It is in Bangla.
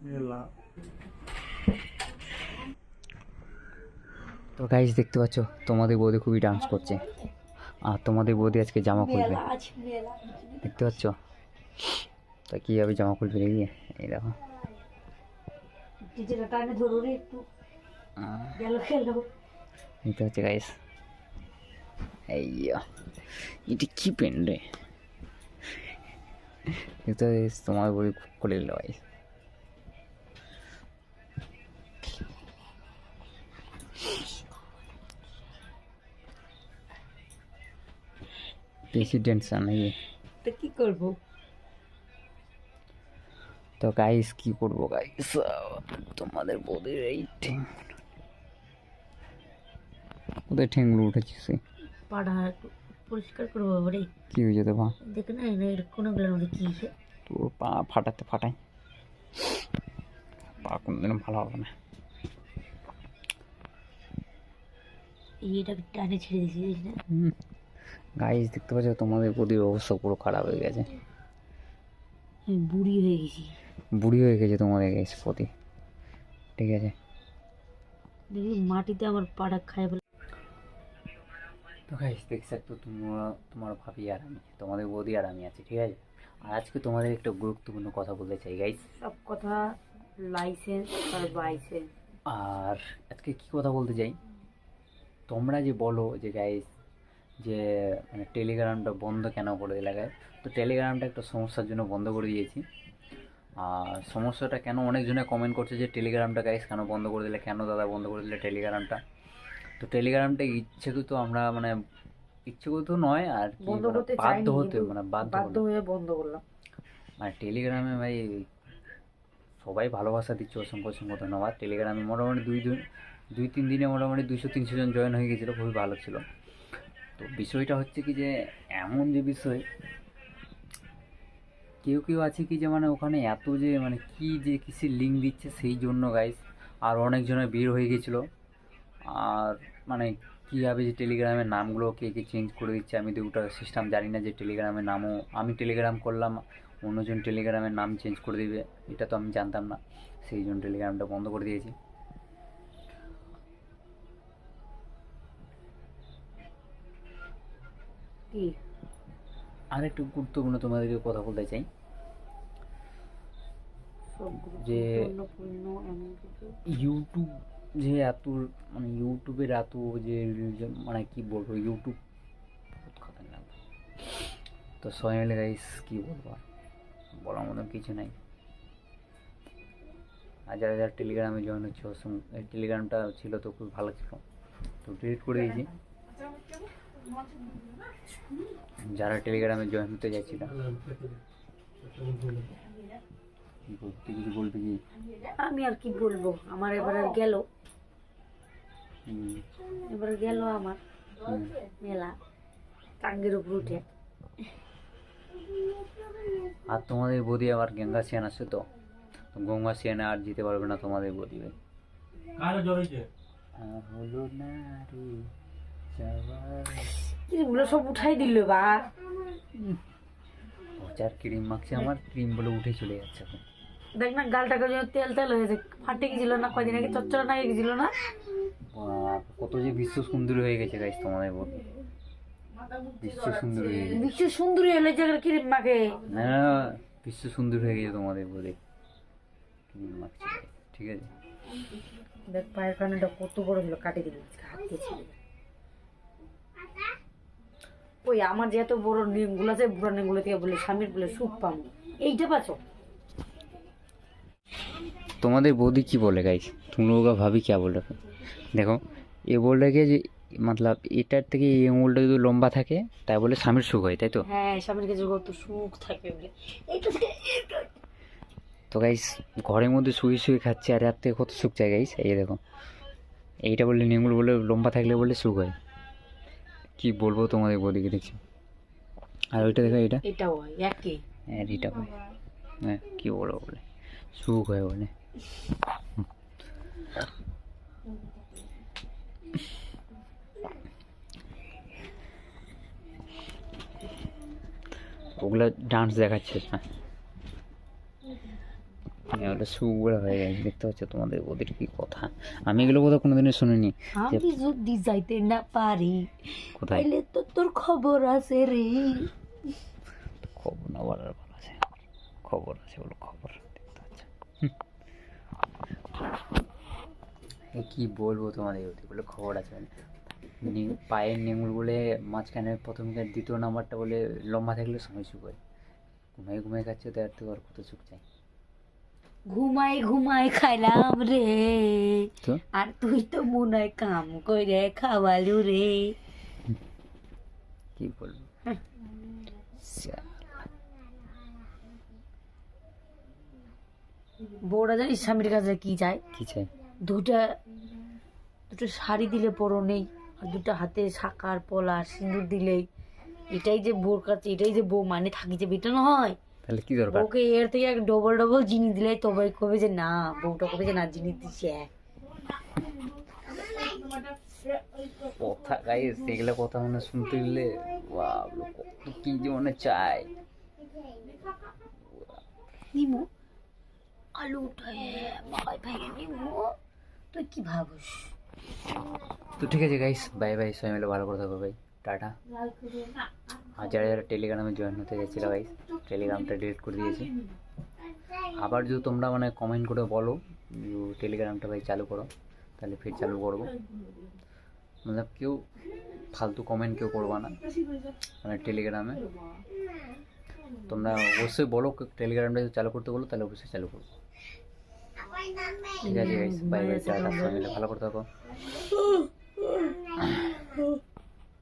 তো গাইস দেখতে পাচ্ছ তোমাদের বৌদি খুবই ডান্স করছে, আর তোমাদের বৌদি আজকে জামা খুলবে, দেখতে পাচ্ছ? তা কীভাবে জামা খুলবে গিয়ে এই দেখো। দেখতে পাচ্ছ গাইস, এই এটা কি পেন রে, দেখতে পাচ্ছ তোমার বৌদি খুলে দিল গাইস। বেশি টেনশন নাকি? তো কি করবো? তো গাইস কি করবো গাইস, তোমাদের বৌদির এই ওদের ঠেঙ্গুলো উঠেছিস, পাড়া পরিষ্কার করবো রে। কি হয়েছে তো পা? দেখ না কোনগুলোর মধ্যে কি তোর পা ফাটাই পা কোনদিনও ভালো হবে না। এইটা টানে ছেড়ে দিয়েছিস না? গাইস দেখতে পাচ্ছ তোমাদের বৌদির অবস্থা পুরো খারাপ হয়ে গেছে, আমি বুড়ি হয়ে গেছি। বুড়ি হয়ে গেছে তোমাদের গাইস প্রতি, ঠিক আছে? দেখি মাটিতে আমার পাড়া খায় বলে। তো গাইস দেখছো তো তোমার ভাবি আর আমি, তোমাদের বৌদি আর আমি আছি, ঠিক আছে? আর আজকে তোমাদের একটা গুরুত্বপূর্ণ কথা বলতে চাই গাইস। সব কথা লাইসেন্স আর বাইসেন্স। আর আজকে কি কথা বলতে চাই, তোমরা যে বলো যে গাইস যে মানে টেলিগ্রামটা বন্ধ কেন করে দিলে গাইস, তো টেলিগ্রামটা একটা সমস্যার জন্য বন্ধ করে দিয়েছি। আর সমস্যাটা কেন, অনেকজনে কমেন্ট করছে যে টেলিগ্রামটা গাইস কেন বন্ধ করে দিলে, কেন দাদা বন্ধ করে দিলে টেলিগ্রামটা। তো টেলিগ্রামটা ইচ্ছেকৃত আমরা মানে ইচ্ছেকৃত নয় আর কি, বন্ধ মানে করতে বাধ্য চাইনি, হতে মানে বাধ্য হয়ে বন্ধ করলাম। মানে টেলিগ্রামে ভাই সবাই ভালোবাসা দিচ্ছে, অসংখ্য অসংখ্য ধন্যবাদ। টেলিগ্রামে মোটামুটি দুই তিন দিনে মোটামুটি 200-300 জন জয়েন হয়ে গেছিলো, খুবই ভালো ছিল। তো বিষয়টা হচ্ছে কি যে এমন যে বিষয়, কেউ আছে কি যে মানে ওখানে এত যে মানে কি যে কিসের লিঙ্ক দিচ্ছে সেই জন্য গাইস, আর অনেকজনের ভিড় হয়ে গেছিলো। আর মানে কীভাবে যে টেলিগ্রামের নামগুলো কে চেঞ্জ করে দিচ্ছে, আমি তো ওটা সিস্টেম জানি না যে টেলিগ্রামের নামও আমি টেলিগ্রাম করলাম অন্যজন টেলিগ্রামের নাম চেঞ্জ করে দেবে, এটা তো আমি জানতাম না, সেই জন্য টেলিগ্রামটা বন্ধ করে দিয়েছি। আর একটু গুরুত্বপূর্ণ তোমাদেরকে কথা বলতে চাই যে ইউটিউব যে এত মানে ইউটিউবের এত যে মানে কি বলবো, ইউটিউব খতরনাক। তো সবাই মিলে গাইস কী বলবো, আর বলার মতন কিছু নাই। আর যারা যারা টেলিগ্রামে জয়েন হচ্ছে, টেলিগ্রামটা ছিল তো খুব ভালো ছিল, তো ডিলিট করে দিয়েছি। যারা টেলিগ্রামে জয়েন হতে যাচ্ছিল, কিছু বলবি কি? আমি আর কি বলবো, আমার এবার গেল আমার মেলা টাঙ্গের উপর উঠে। আর তোমাদের বৌদি আবার গঙ্গা সিয়ান আসছে, তো গঙ্গা সিয়ানে আর যেতে পারবে না তোমাদের বৌদি ভাই। হলো না রে এগুলো সব উঠাই দিল বা যার ক্রিম মাখছে, আমার ক্রিম বলে উঠে চলে যাচ্ছে এখন। দেখ না গালটাকে তেল তেল হয়েছে, ফাটে গেছিল না কয়দিন আগে, চচ্চড়া না গেছিল না? কত যে বিশ্ব সুন্দরী হয়ে গেছে গাইস তোমাদের বৌদি, বিশ্ব সুন্দরী হয়ে গেছে। বিশ্ব সুন্দরী হলে যে ক্রিম মাখে না, বিশ্ব সুন্দর হয়ে গেছে তোমাদের বৌদি, ক্রিম মাখছে, ঠিক আছে? দেখ পায়ের কানটা কত বড় ছিল, কাটে দিল হাত দিয়ে ছিল। ওই আমার যে এত বড় নেমগুলো আছে, বুড়া নেমগুলো থেকে বলে স্বামীর বলে সুখ পাবো, এইটা পাচ্ছ? তোমাদের বৌদি কি বলে গাইস, तुम लोगों का भाभी क्या बोल रहे? দেখো এ बोल रहे যে मतलब এটার থেকে এই আঙুলটা যদি লম্বা থাকে তাই বলে স্বামীর সুখ হয়, তাই তো? হ্যাঁ, স্বামীর কাছে কত সুখ থাকে বলে এইটা। তো গাইস ঘরের মধ্যে শুয়ে শুয়ে খাচ্ছে আর রাত থেকে কত সুখ চাই গাইস, এই দেখো এইটা বললে আঙুল বলে লম্বা থাকলে বলে সুখ হয়, কি বলবো তোমাদের বৌদিকে দেখছি। আর ওইটা দেখো, এটাও হয় একই, হ্যাঁ এটা হয়, হ্যাঁ কী বলবো বলে সুখ হয় বলে। ওগুলো ডান্স দেখাচ্ছে না, ওটা সুগুলো হয়ে গেছে, দেখতে পাচ্ছ তোমাদের ওদের কি কথা, আমি এগুলো কথা কোনোদিনই শুনিনি। আমি যদি যাইতে না পারি কোথায় তাইলে তো তোর খবর আছে রে। খবর না বলার ভালো আছে, খবর আছে বলো, খবর দেখতে পাচ্ছ। কি বলবো তোমাদের, বলে খবর আছে মানে পায়ের নেঙুল বলে মাঝখানে প্রথমকার দ্বিতীয় নাম্বারটা বলে লম্বা থাকলে সময় চুপ হয়, ঘুমাই ঘুমাই খাচ্ছে তো, এর থেকে আর কত চুপ চাই। ঘুমাই ঘুমাই খাইলাম রে, তো আর তুই তো মনে হয় কাম করে খাওয়ালু রে। কি বলবো, বউরা জানিস স্বামীর কাছে কি চায়? কি চাই? দুটা দুটো শাড়ি দিলে পরো নেই, আর দুটো হাতে শাকার পলা সিঁদুর দিলেই, এটাই যে বউর কাছে, এটাই যে বউ মানে থাকি যে বেটা হয়। তাহলে কি দরকার? ওকে এর থেকে এক ডবল ডবল জিনিস দিলে তবে কবে যে না, বউটা কবে যে না জিনিস দিচ্ছে। কথা গাইস, এগুলো কথা মানে শুনতে গেলে বাবরে কত কি যে মনে চাই। নিমু আলুটা মাথায় ভেঙে নিমু, তুই কি ভাবিস? তো ঠিক আছে গাইস, বাই বাই, সবাই মিলে ভালো করে থাকো ভাই, টাটা। আর যারা যারা টেলিগ্রামে জয়েন হতে গেছিলো গাইস, টেলিগ্রামটা ডিলিট করে দিয়েছি। আবার যদি তোমরা মানে কমেন্ট করে বলো টেলিগ্রামটা ভাই চালু করো, তাহলে ফির চালু করবো। মানে কেউ ফালতু কমেন্ট কেউ করবা না মানে টেলিগ্রামে, তোমরা অবশ্যই বলো টেলিগ্রামটা যদি চালু করতে বলো তাহলে অবশ্যই চালু করবো। ঠিক আছে গাইস, বাই বাই, টাটা, সবাই মিলে ভালো করে থাকো।